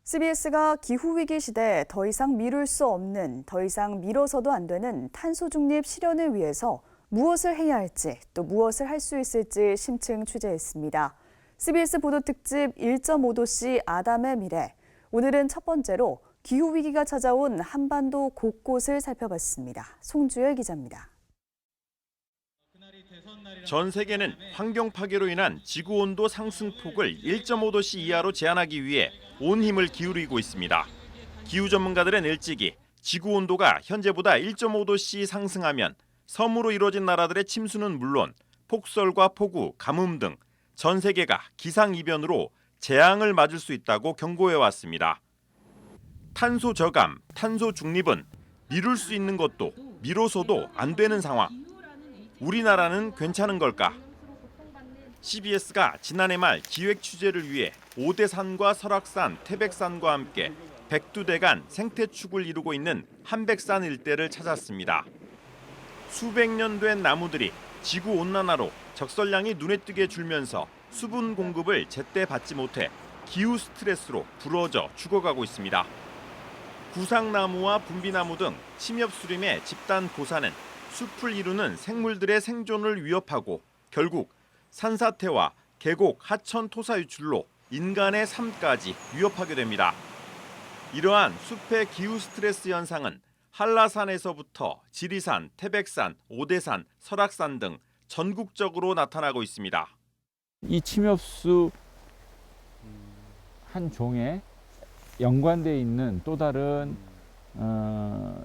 CBS가 기후위기 시대에 더 이상 미룰 수 없는, 더 이상 미뤄서도 안 되는 탄소 중립 실현을 위해서 무엇을 해야 할지, 또 무엇을 할 수 있을지 심층 취재했습니다. CBS 보도 특집 1.5도씨 아담의 미래. 오늘은 첫 번째로 기후위기가 찾아온 한반도 곳곳을 살펴봤습니다. 송주열 기자입니다. 전 세계는 환경 파괴로 인한 지구 온도 상승폭을 1.5도씨 이하로 제한하기 위해 온 힘을 기울이고 있습니다. 기후 전문가들은 일찍이 지구 온도가 현재보다 1.5도씨 상승하면 섬으로 이루어진 나라들의 침수는 물론 폭설과 폭우, 가뭄 등 전 세계가 기상이변으로 재앙을 맞을 수 있다고 경고해 왔습니다. 탄소 저감, 탄소 중립은 미룰 수 있는 것도 미뤄서도 안 되는 상황. 우리나라는 괜찮은 걸까? CBS가 지난해 말 기획 취재를 위해 오대산과 설악산, 태백산과 함께 102대간 생태축을 이루고 있는 한백산 일대를 찾았습니다. 수백 년 된 나무들이 지구온난화로 적설량이 눈에 띄게 줄면서 수분 공급을 제때 받지 못해 기후 스트레스로 부러져 죽어가고 있습니다. 구상나무와 분비나무 등 침엽수림의 집단 고사는 숲을 이루는 생물들의 생존을 위협하고 결국 산사태와 계곡, 하천 토사 유출로 인간의 삶까지 위협하게 됩니다. 이러한 숲의 기후 스트레스 현상은 한라산에서부터 지리산, 태백산, 오대산, 설악산 등 전국적으로 나타나고 있습니다. 이 침엽수 한 종에 연관되어 있는 또 다른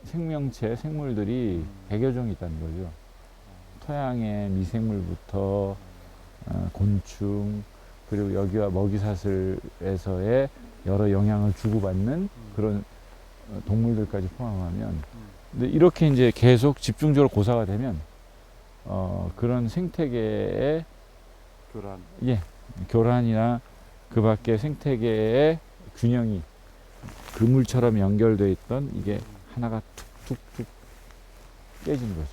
생명체, 생물들이 100여 종이 있다는 거죠. 토양의 미생물부터 곤충, 그리고 여기와 먹이사슬에서의 여러 영향을 주고받는 그런 동물들까지 포함하면, 근데 이렇게 이제 계속 집중적으로 고사가 되면 그런 생태계의 교란이나 그 밖의 생태계의 균형이 그물처럼 연결되어 있던 이게 하나가 툭툭툭 깨지는 거죠.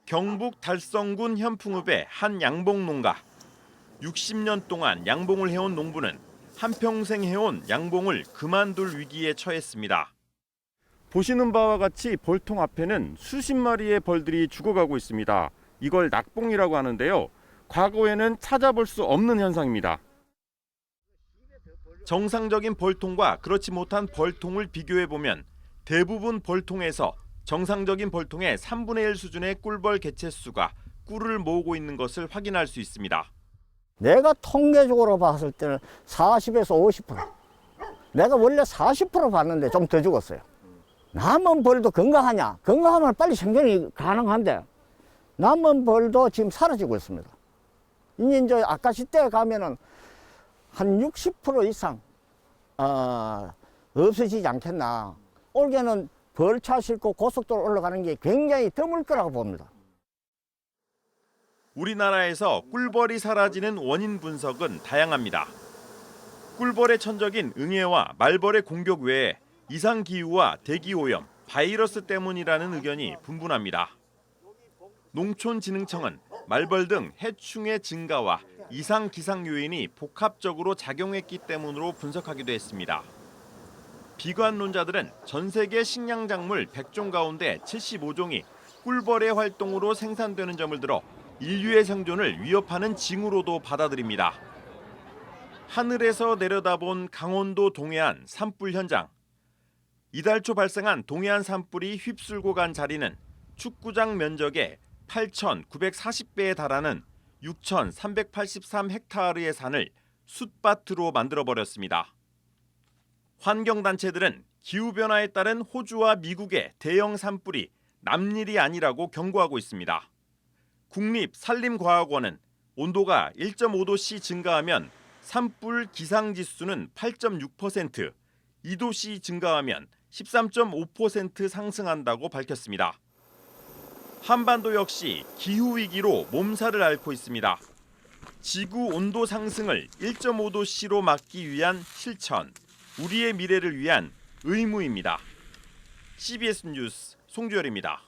경북 달성군 현풍읍의 한 양봉 농가. 60년 동안 양봉을 해온 농부는 한평생 해온 양봉을 그만둘 위기에 처했습니다. 보시는 바와 같이 벌통 앞에는 수십 마리의 벌들이 죽어가고 있습니다. 이걸 낙봉이라고 하는데요. 과거에는 찾아볼 수 없는 현상입니다. 정상적인 벌통과 그렇지 못한 벌통을 비교해보면 대부분 벌통에서 정상적인 벌통의 3분의 1 수준의 꿀벌 개체수가 꿀을 모으고 있는 것을 확인할 수 있습니다. 내가 통계적으로 봤을 때는 40에서 50%. 내가 원래 40% 봤는데 좀 더 죽었어요. 남은 벌도 건강하냐? 건강하면 빨리 생존이 가능한데 남은 벌도 지금 사라지고 있습니다. 이제 아까시대에 가면은 한 60% 이상 없어지지 않겠나. 올해는 벌차 싣고 고속도로 올라가는 게 굉장히 드물 거라고 봅니다. 우리나라에서 꿀벌이 사라지는 원인 분석은 다양합니다. 꿀벌의 천적인 응애와 말벌의 공격 외에 이상기후와 대기오염, 바이러스 때문이라는 의견이 분분합니다. 농촌진흥청은 말벌 등 해충의 증가와 이상 기상 요인이 복합적으로 작용했기 때문으로 분석하기도 했습니다. 비관론자들은 전 세계 식량작물 100종 가운데 75종이 꿀벌의 활동으로 생산되는 점을 들어 인류의 생존을 위협하는 징후로도 받아들입니다. 하늘에서 내려다본 강원도 동해안 산불 현장. 이달 초 발생한 동해안 산불이 휩쓸고 간 자리는 축구장 면적의 8,940배에 달하는 6,383헥타르의 산을 숯밭으로 만들어버렸습니다. 환경단체들은 기후변화에 따른 호주와 미국의 대형 산불이 남일이 아니라고 경고하고 있습니다. 국립산림과학원은 온도가 1.5도씨 증가하면 산불 기상지수는 8.6%, 2도씨 증가하면 13.5% 상승한다고 밝혔습니다. 한반도 역시 기후위기로 몸살을 앓고 있습니다. 지구 온도 상승을 1.5도씨로 막기 위한 실천, 우리의 미래를 위한 의무입니다. CBS 뉴스 송주열입니다.